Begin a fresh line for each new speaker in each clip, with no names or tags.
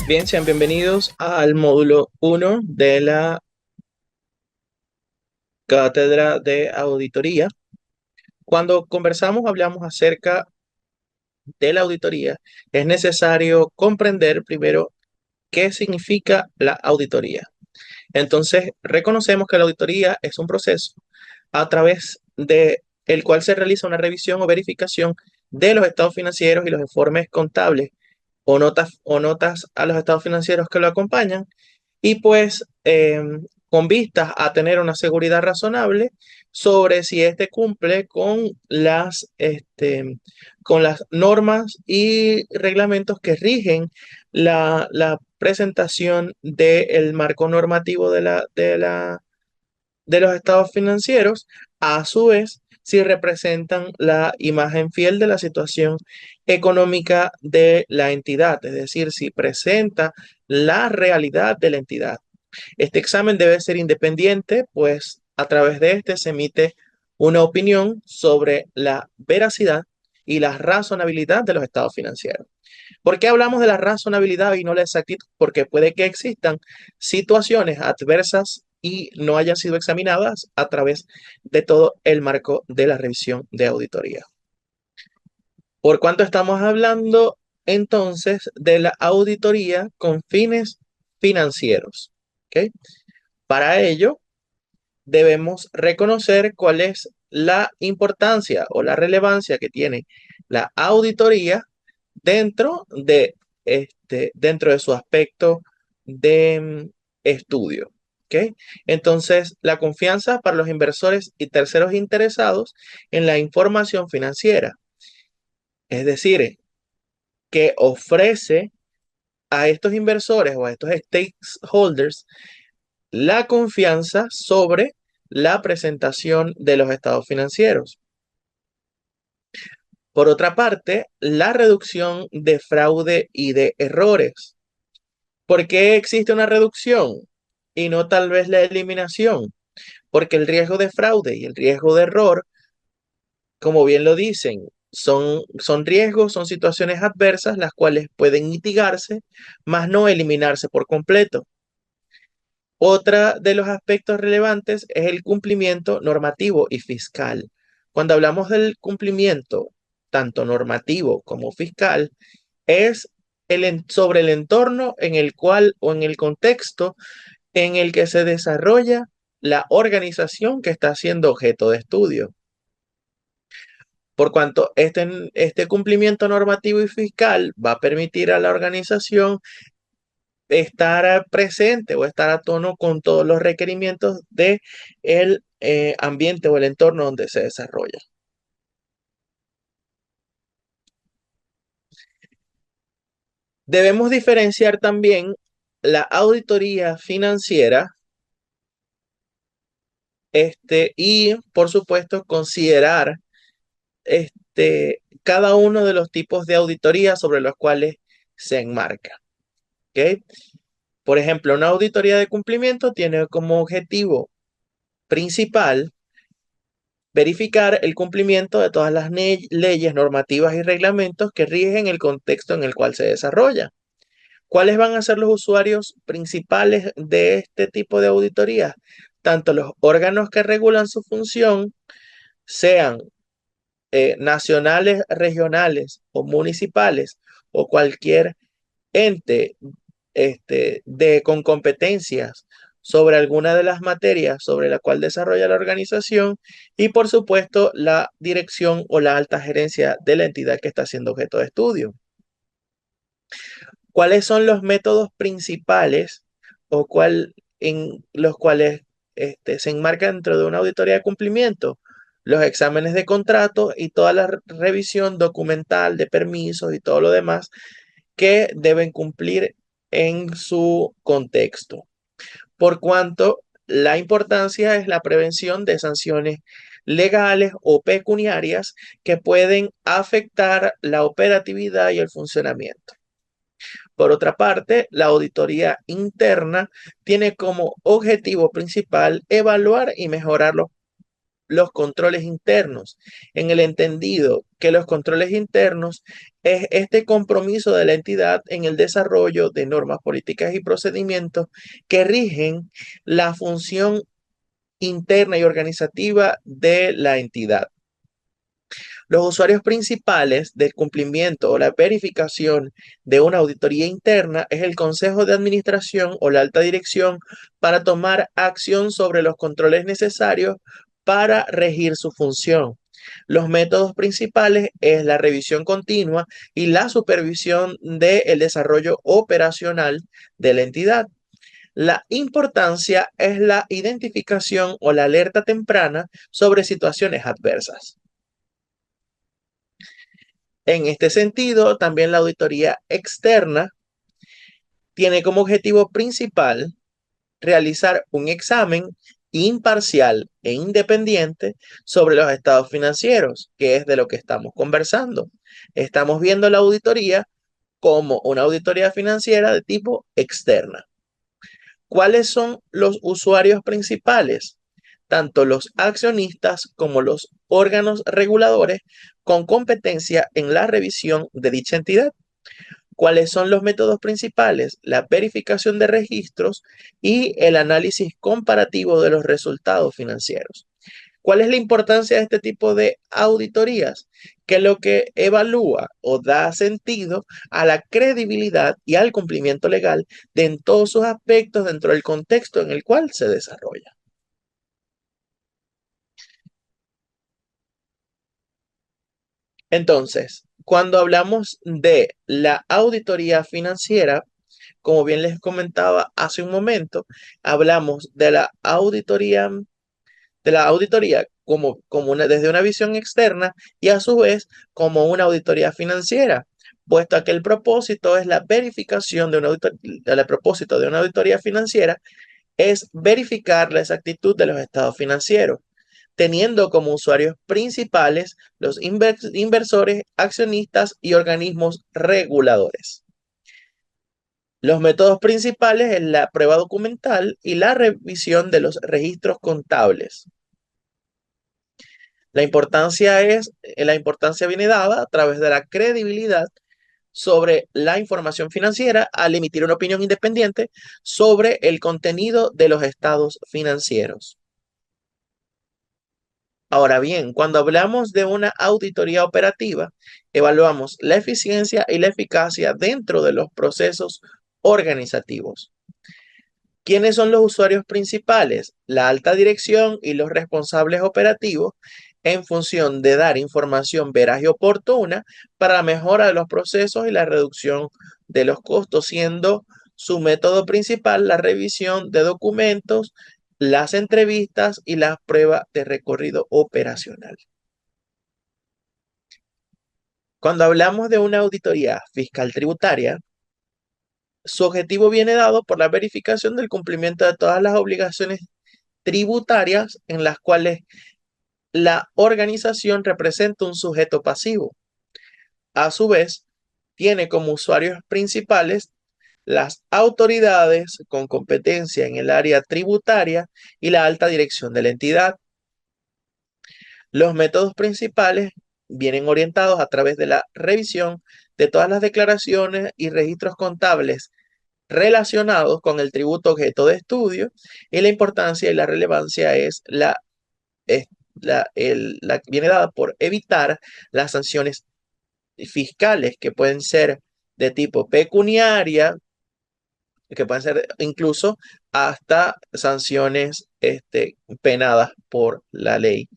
Bien, sean bienvenidos al módulo uno de la cátedra de auditoría. Cuando conversamos, hablamos acerca de la auditoría. Es necesario comprender primero qué significa la auditoría. Entonces, reconocemos que la auditoría es un proceso a través de el cual se realiza una revisión o verificación de los estados financieros y los informes contables o notas a los estados financieros que lo acompañan. Y pues con vistas a tener una seguridad razonable sobre si éste cumple con las normas y reglamentos que rigen la presentación del marco normativo de los estados financieros, a su vez, si representan la imagen fiel de la situación económica de la entidad, es decir, si presenta la realidad de la entidad. Este examen debe ser independiente, pues a través de este se emite una opinión sobre la veracidad y la razonabilidad de los estados financieros. ¿Por qué hablamos de la razonabilidad y no la exactitud? Porque puede que existan situaciones adversas y no hayan sido examinadas a través de todo el marco de la revisión de auditoría. ¿Por cuánto estamos hablando entonces de la auditoría con fines financieros? ¿Ok? Para ello, debemos reconocer cuál es la importancia o la relevancia que tiene la auditoría dentro dentro de su aspecto de estudio. ¿Ok? Entonces, la confianza para los inversores y terceros interesados en la información financiera, es decir, que ofrece a estos inversores o a estos stakeholders la confianza sobre la presentación de los estados financieros. Por otra parte, la reducción de fraude y de errores. ¿Por qué existe una reducción y no tal vez la eliminación? Porque el riesgo de fraude y el riesgo de error, como bien lo dicen, son riesgos, son situaciones adversas las cuales pueden mitigarse, mas no eliminarse por completo. Otra de los aspectos relevantes es el cumplimiento normativo y fiscal. Cuando hablamos del cumplimiento, tanto normativo como fiscal, es sobre el entorno en el cual o en el contexto en el que se desarrolla la organización que está siendo objeto de estudio. Por cuanto este cumplimiento normativo y fiscal va a permitir a la organización estar presente o estar a tono con todos los requerimientos de el ambiente o el entorno donde se desarrolla. Debemos diferenciar también la auditoría financiera, y por supuesto considerar cada uno de los tipos de auditoría sobre los cuales se enmarca. ¿Ok? Por ejemplo, una auditoría de cumplimiento tiene como objetivo principal verificar el cumplimiento de todas las leyes, normativas y reglamentos que rigen el contexto en el cual se desarrolla. ¿Cuáles van a ser los usuarios principales de este tipo de auditoría? Tanto los órganos que regulan su función, sean nacionales, regionales o municipales, o cualquier ente con competencias sobre alguna de las materias sobre la cual desarrolla la organización, y por supuesto la dirección o la alta gerencia de la entidad que está siendo objeto de estudio. ¿Cuáles son los métodos principales en los cuales se enmarca dentro de una auditoría de cumplimiento? Los exámenes de contrato y toda la revisión documental de permisos y todo lo demás que deben cumplir en su contexto. Por cuanto la importancia es la prevención de sanciones legales o pecuniarias que pueden afectar la operatividad y el funcionamiento. Por otra parte, la auditoría interna tiene como objetivo principal evaluar y mejorar los controles internos, en el entendido que los controles internos es este compromiso de la entidad en el desarrollo de normas políticas y procedimientos que rigen la función interna y organizativa de la entidad. Los usuarios principales del cumplimiento o la verificación de una auditoría interna es el Consejo de Administración o la alta dirección para tomar acción sobre los controles necesarios para regir su función. Los métodos principales es la revisión continua y la supervisión del desarrollo operacional de la entidad. La importancia es la identificación o la alerta temprana sobre situaciones adversas. En este sentido, también la auditoría externa tiene como objetivo principal realizar un examen imparcial e independiente sobre los estados financieros, que es de lo que estamos conversando. Estamos viendo la auditoría como una auditoría financiera de tipo externa. ¿Cuáles son los usuarios principales? Tanto los accionistas como los órganos reguladores con competencia en la revisión de dicha entidad. ¿Cuáles son los métodos principales? La verificación de registros y el análisis comparativo de los resultados financieros. ¿Cuál es la importancia de este tipo de auditorías? Que lo que evalúa o da sentido a la credibilidad y al cumplimiento legal de en todos sus aspectos dentro del contexto en el cual se desarrolla. Entonces, cuando hablamos de la auditoría financiera, como bien les comentaba hace un momento, hablamos de la auditoría como desde una visión externa y a su vez como una auditoría financiera, puesto que el propósito es la verificación de una el propósito de una auditoría financiera es verificar la exactitud de los estados financieros, teniendo como usuarios principales los inversores, accionistas y organismos reguladores. Los métodos principales es la prueba documental y la revisión de los registros contables. La importancia viene dada a través de la credibilidad sobre la información financiera al emitir una opinión independiente sobre el contenido de los estados financieros. Ahora bien, cuando hablamos de una auditoría operativa, evaluamos la eficiencia y la eficacia dentro de los procesos organizativos. ¿Quiénes son los usuarios principales? La alta dirección y los responsables operativos en función de dar información veraz y oportuna para la mejora de los procesos y la reducción de los costos, siendo su método principal la revisión de documentos, las entrevistas y las pruebas de recorrido operacional. Cuando hablamos de una auditoría fiscal tributaria, su objetivo viene dado por la verificación del cumplimiento de todas las obligaciones tributarias en las cuales la organización representa un sujeto pasivo. A su vez, tiene como usuarios principales las autoridades con competencia en el área tributaria y la alta dirección de la entidad. Los métodos principales vienen orientados a través de la revisión de todas las declaraciones y registros contables relacionados con el tributo objeto de estudio, y la importancia y la relevancia es viene dada por evitar las sanciones fiscales que pueden ser de tipo pecuniaria, que pueden ser incluso hasta sanciones penadas por la ley.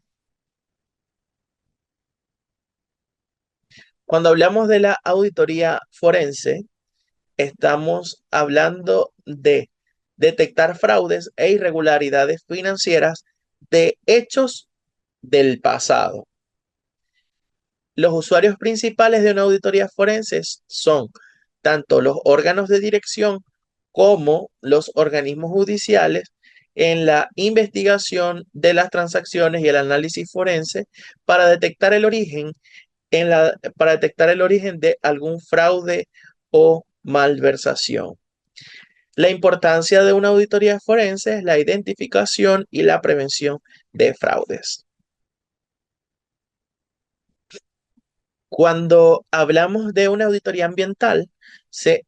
Cuando hablamos de la auditoría forense, estamos hablando de detectar fraudes e irregularidades financieras de hechos del pasado. Los usuarios principales de una auditoría forense son tanto los órganos de dirección como los organismos judiciales en la investigación de las transacciones y el análisis forense para detectar el origen para detectar el origen de algún fraude o malversación. La importancia de una auditoría forense es la identificación y la prevención de fraudes. Cuando hablamos de una auditoría ambiental, se,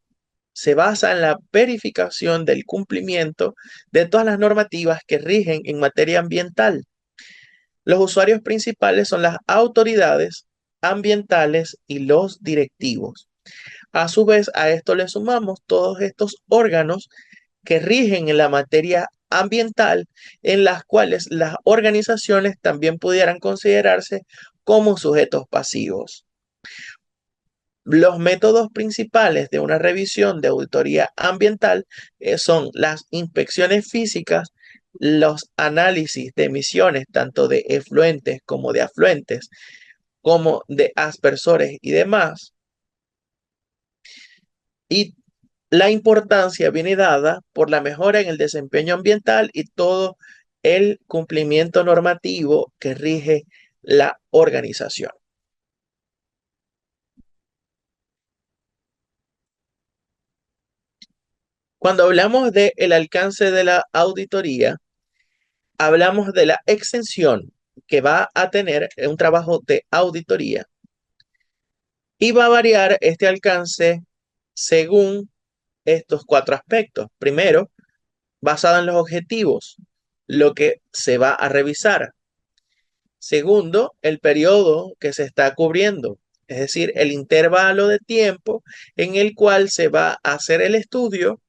se basa en la verificación del cumplimiento de todas las normativas que rigen en materia ambiental. Los usuarios principales son las autoridades ambientales y los directivos. A su vez, a esto le sumamos todos estos órganos que rigen en la materia ambiental, en las cuales las organizaciones también pudieran considerarse como sujetos pasivos. Los métodos principales de una revisión de auditoría ambiental son las inspecciones físicas, los análisis de emisiones, tanto de efluentes como de afluentes, como de aspersores y demás. Y la importancia viene dada por la mejora en el desempeño ambiental y todo el cumplimiento normativo que rige la organización. Cuando hablamos del alcance de la auditoría, hablamos de la extensión que va a tener un trabajo de auditoría y va a variar este alcance según estos cuatro aspectos. Primero, basado en los objetivos, lo que se va a revisar. Segundo, el periodo que se está cubriendo, es decir, el intervalo de tiempo en el cual se va a hacer el estudio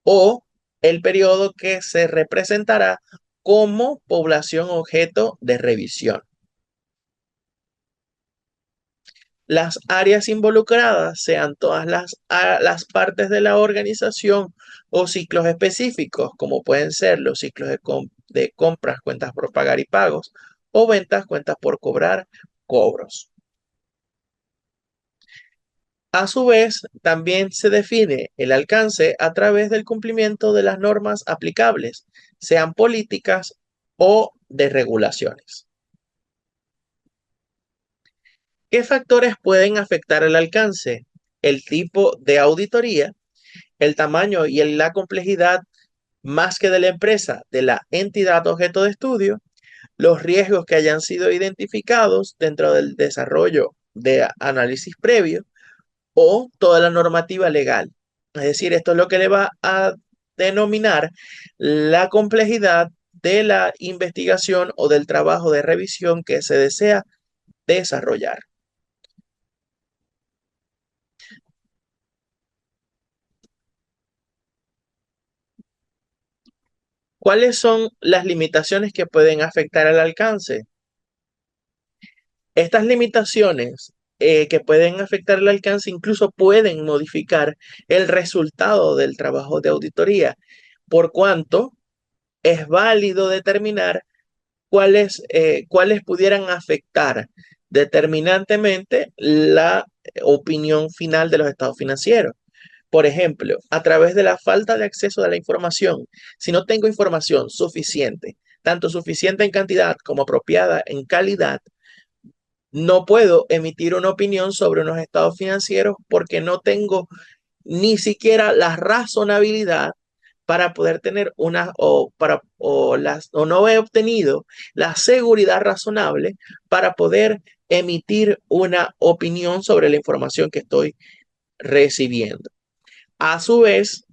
o el periodo que se representará como población objeto de revisión. Las áreas involucradas sean todas las partes de la organización o ciclos específicos, como pueden ser los ciclos de compras, cuentas por pagar y pagos, o ventas, cuentas por cobrar, cobros. A su vez, también se define el alcance a través del cumplimiento de las normas aplicables, sean políticas o de regulaciones. ¿Qué factores pueden afectar el alcance? El tipo de auditoría, el tamaño y la complejidad más que de la empresa, de la entidad objeto de estudio, los riesgos que hayan sido identificados dentro del desarrollo de análisis previo o toda la normativa legal. Es decir, esto es lo que le va a denominar la complejidad de la investigación o del trabajo de revisión que se desea desarrollar. ¿Cuáles son las limitaciones que pueden afectar al alcance? Estas limitaciones que pueden afectar el alcance incluso pueden modificar el resultado del trabajo de auditoría, por cuanto es válido determinar cuáles pudieran afectar determinantemente la opinión final de los estados financieros. Por ejemplo, a través de la falta de acceso a la información, si no tengo información suficiente, tanto suficiente en cantidad como apropiada en calidad, no puedo emitir una opinión sobre unos estados financieros porque no tengo ni siquiera la razonabilidad para poder tener una o no he obtenido la seguridad razonable para poder emitir una opinión sobre la información que estoy recibiendo. A su vez,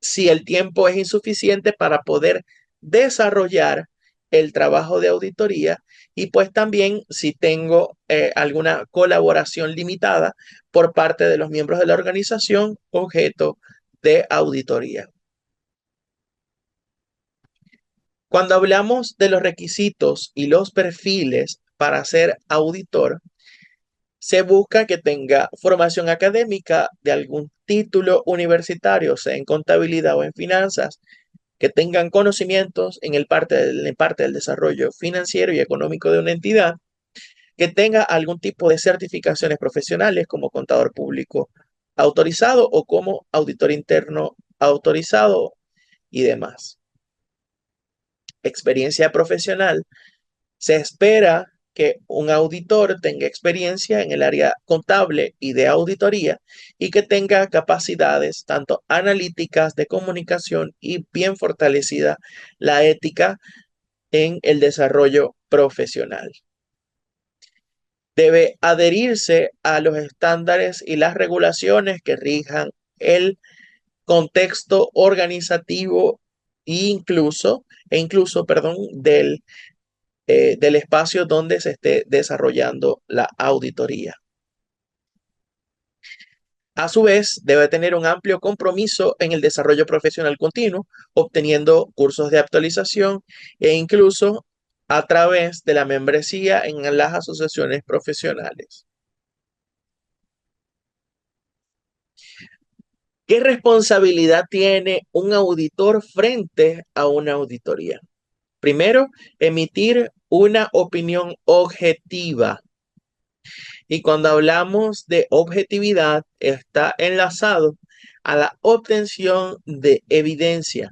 si el tiempo es insuficiente para poder desarrollar el trabajo de auditoría y pues también si tengo alguna colaboración limitada por parte de los miembros de la organización objeto de auditoría. Cuando hablamos de los requisitos y los perfiles para ser auditor, se busca que tenga formación académica de algún título universitario, sea en contabilidad o en finanzas, que tengan conocimientos en parte del desarrollo financiero y económico de una entidad, que tenga algún tipo de certificaciones profesionales como contador público autorizado o como auditor interno autorizado y demás. Experiencia profesional. Se espera que un auditor tenga experiencia en el área contable y de auditoría y que tenga capacidades tanto analíticas de comunicación y bien fortalecida la ética en el desarrollo profesional. Debe adherirse a los estándares y las regulaciones que rijan el contexto organizativo perdón, del espacio donde se esté desarrollando la auditoría. A su vez, debe tener un amplio compromiso en el desarrollo profesional continuo, obteniendo cursos de actualización e incluso a través de la membresía en las asociaciones profesionales. ¿Qué responsabilidad tiene un auditor frente a una auditoría? Primero, emitir una opinión objetiva. Y cuando hablamos de objetividad, está enlazado a la obtención de evidencia.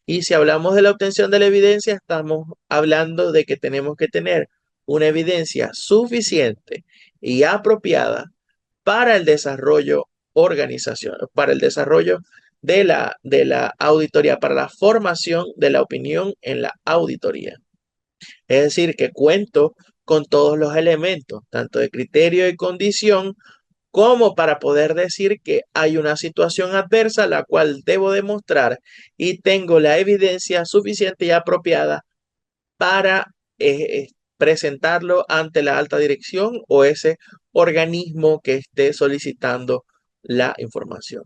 Y si hablamos de la obtención de la evidencia, estamos hablando de que tenemos que tener una evidencia suficiente y apropiada para el desarrollo para el desarrollo de la auditoría, para la formación de la opinión en la auditoría. Es decir, que cuento con todos los elementos, tanto de criterio y condición, como para poder decir que hay una situación adversa la cual debo demostrar y tengo la evidencia suficiente y apropiada para presentarlo ante la alta dirección o ese organismo que esté solicitando la información.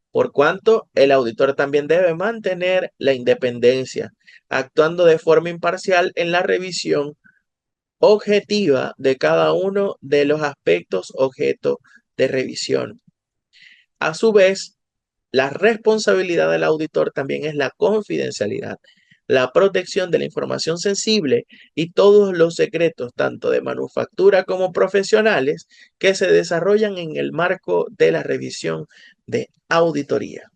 Por cuanto el auditor también debe mantener la independencia, actuando de forma imparcial en la revisión objetiva de cada uno de los aspectos objeto de revisión. A su vez, la responsabilidad del auditor también es la confidencialidad, la protección de la información sensible y todos los secretos, tanto de manufactura como profesionales, que se desarrollan en el marco de la revisión de auditoría.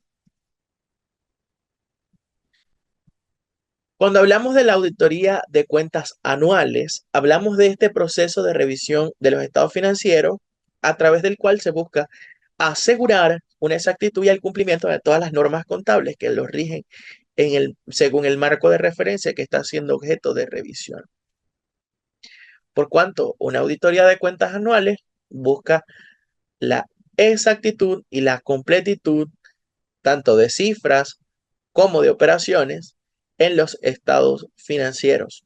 Cuando hablamos de la auditoría de cuentas anuales, hablamos de este proceso de revisión de los estados financieros a través del cual se busca asegurar una exactitud y el cumplimiento de todas las normas contables que los rigen según el marco de referencia que está siendo objeto de revisión. Por cuanto una auditoría de cuentas anuales busca la exactitud y la completitud tanto de cifras como de operaciones en los estados financieros.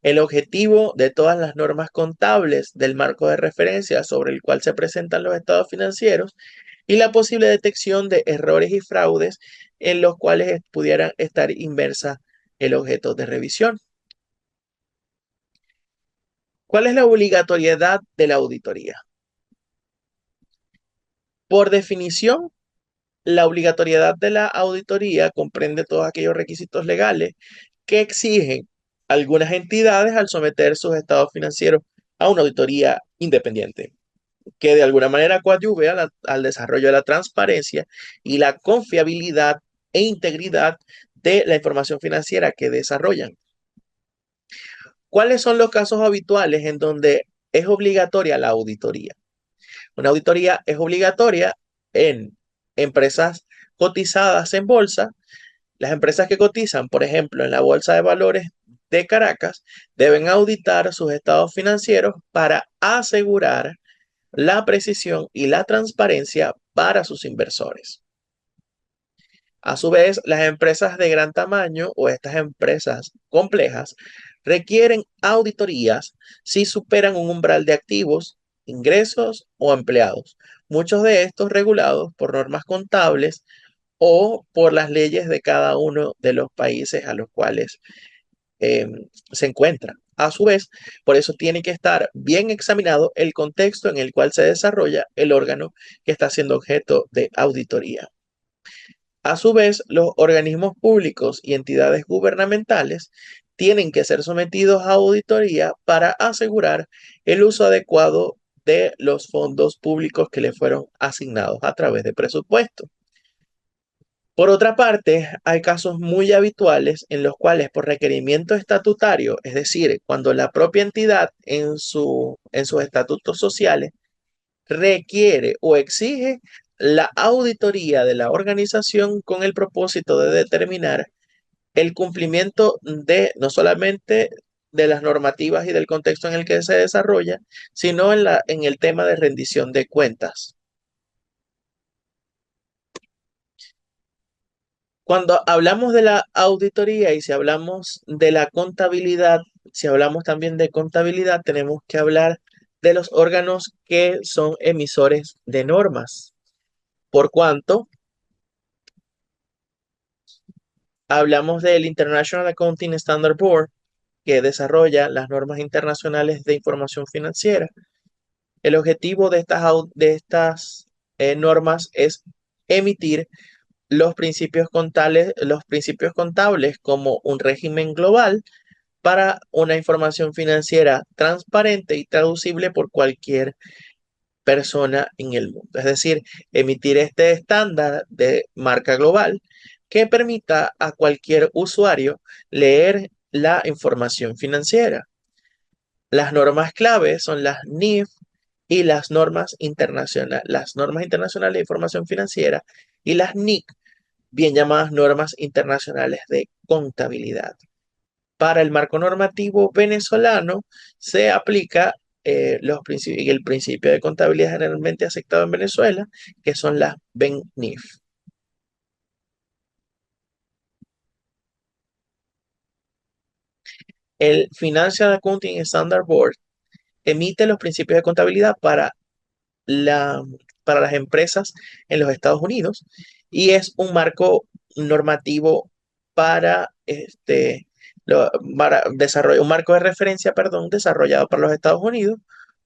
El objetivo de todas las normas contables del marco de referencia sobre el cual se presentan los estados financieros y la posible detección de errores y fraudes en los cuales pudieran estar inmersa el objeto de revisión. ¿Cuál es la obligatoriedad de la auditoría? Por definición, la obligatoriedad de la auditoría comprende todos aquellos requisitos legales que exigen algunas entidades al someter sus estados financieros a una auditoría independiente, que de alguna manera coadyuve al desarrollo de la transparencia y la confiabilidad e integridad de la información financiera que desarrollan. ¿Cuáles son los casos habituales en donde es obligatoria la auditoría? Una auditoría es obligatoria en empresas cotizadas en bolsa. Las empresas que cotizan, por ejemplo, en la Bolsa de Valores de Caracas, deben auditar sus estados financieros para asegurar la precisión y la transparencia para sus inversores. A su vez, las empresas de gran tamaño o estas empresas complejas requieren auditorías si superan un umbral de activos, ingresos o empleados, muchos de estos regulados por normas contables o por las leyes de cada uno de los países a los cuales se encuentran. A su vez, por eso tiene que estar bien examinado el contexto en el cual se desarrolla el órgano que está siendo objeto de auditoría. A su vez, los organismos públicos y entidades gubernamentales tienen que ser sometidos a auditoría para asegurar el uso adecuado de los fondos públicos que le fueron asignados a través de presupuesto. Por otra parte, hay casos muy habituales en los cuales por requerimiento estatutario, es decir, cuando la propia entidad en sus estatutos sociales requiere o exige la auditoría de la organización con el propósito de determinar el cumplimiento de no solamente de las normativas y del contexto en el que se desarrolla, sino en el tema de rendición de cuentas. Cuando hablamos de la auditoría y si hablamos de la contabilidad, si hablamos también de contabilidad, tenemos que hablar de los órganos que son emisores de normas. Por cuanto hablamos del International Accounting Standard Board, que desarrolla las normas internacionales de información financiera. El objetivo de estas normas es emitir los principios contables como un régimen global para una información financiera transparente y traducible por cualquier persona en el mundo. Es decir, emitir este estándar de marca global que permita a cualquier usuario leer la información financiera. Las normas clave son las NIF y las normas internacionales de información financiera y las NIC, bien llamadas normas internacionales de contabilidad. Para el marco normativo venezolano se aplica el principio de contabilidad generalmente aceptado en Venezuela, que son las BEN-NIF. El Financial Accounting Standard Board emite los principios de contabilidad la, para las empresas en los Estados Unidos y es un marco normativo para un marco de referencia, perdón, desarrollado para los Estados Unidos,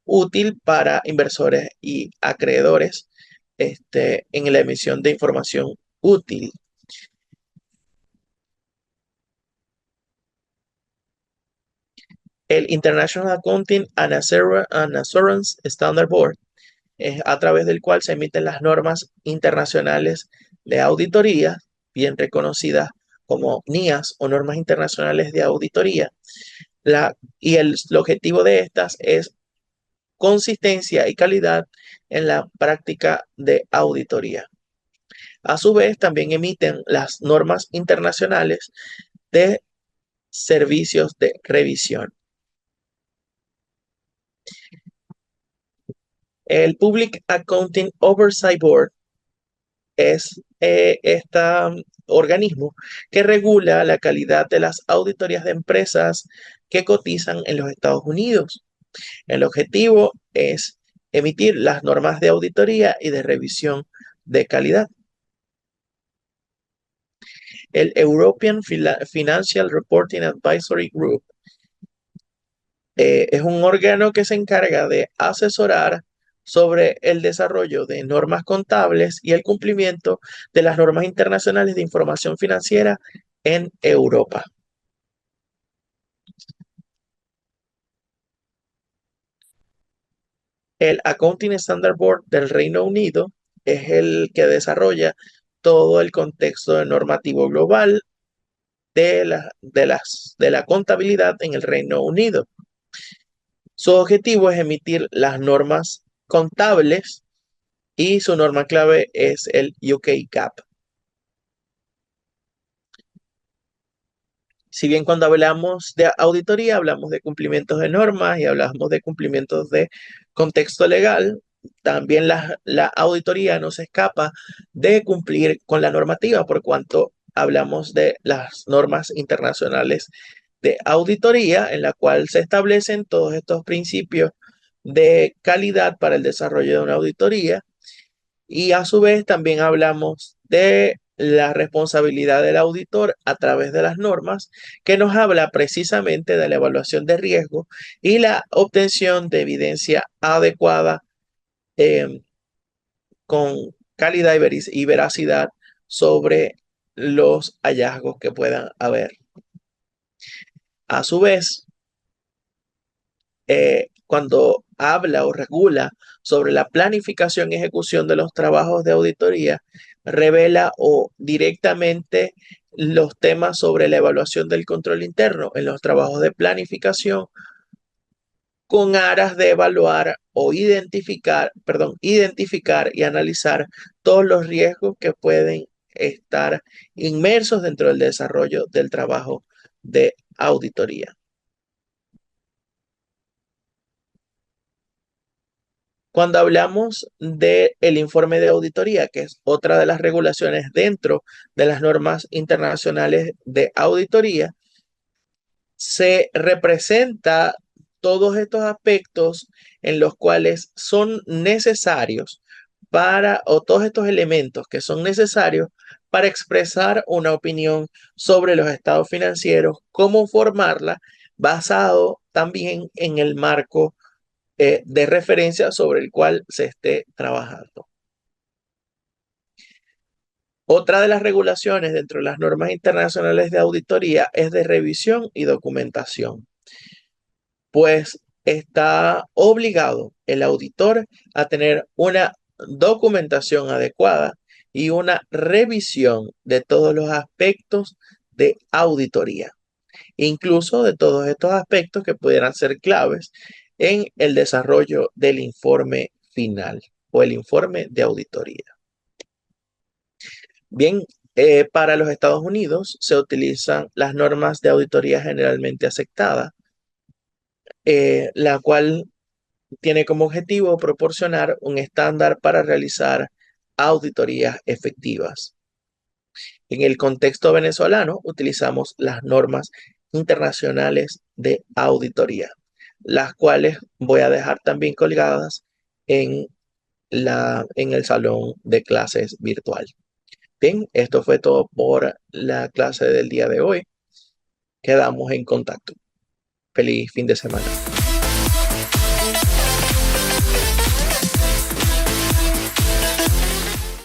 útil para inversores y acreedores en la emisión de información útil. El International Accounting and Assurance Standard Board es a través del cual se emiten las normas internacionales de auditoría, bien reconocidas como NIAS o normas internacionales de auditoría. El objetivo de estas es consistencia y calidad en la práctica de auditoría. A su vez, también emiten las normas internacionales de servicios de revisión. El Public Accounting Oversight Board es este organismo que regula la calidad de las auditorías de empresas que cotizan en los Estados Unidos. El objetivo es emitir las normas de auditoría y de revisión de calidad. El European Financial Reporting Advisory Group es un órgano que se encarga de asesorar sobre el desarrollo de normas contables y el cumplimiento de las normas internacionales de información financiera en Europa. El Accounting Standard Board del Reino Unido es el que desarrolla todo el contexto normativo global de la contabilidad en el Reino Unido. Su objetivo es emitir las normas contables y su norma clave es el UK GAAP. Si bien cuando hablamos de auditoría hablamos de cumplimientos de normas y hablamos de cumplimientos de contexto legal, también la auditoría no se escapa de cumplir con la normativa por cuanto hablamos de las normas internacionales de auditoría en la cual se establecen todos estos principios de calidad para el desarrollo de una auditoría y a su vez también hablamos de la responsabilidad del auditor a través de las normas, que nos habla precisamente de la evaluación de riesgo y la obtención de evidencia adecuada eh, con calidad y veracidad sobre los hallazgos que puedan haber. A su vez, cuando habla o regula sobre la planificación y ejecución de los trabajos de auditoría, revela o directamente los temas sobre la evaluación del control interno en los trabajos de planificación con aras de evaluar o identificar y analizar todos los riesgos que pueden estar inmersos dentro del desarrollo del trabajo de auditoría. Cuando hablamos del informe de auditoría, que es otra de las regulaciones dentro de las normas internacionales de auditoría, se representa todos estos aspectos en los cuales son necesarios o todos estos elementos que son necesarios para expresar una opinión sobre los estados financieros, cómo formarla, basado también en el marco de referencia sobre el cual se esté trabajando. Otra de las regulaciones dentro de las normas internacionales de auditoría es de revisión y documentación, pues está obligado el auditor a tener una documentación adecuada y una revisión de todos los aspectos de auditoría, incluso de todos estos aspectos que pudieran ser claves en el desarrollo del informe final o el informe de auditoría. Bien, para los Estados Unidos se utilizan las normas de auditoría generalmente aceptadas, la cual tiene como objetivo proporcionar un estándar para realizar auditorías efectivas. En el contexto venezolano utilizamos las normas internacionales de auditoría, las cuales voy a dejar también colgadas en en el salón de clases virtual. Bien, esto fue todo por la clase del día de hoy. Quedamos en contacto. Feliz fin de semana.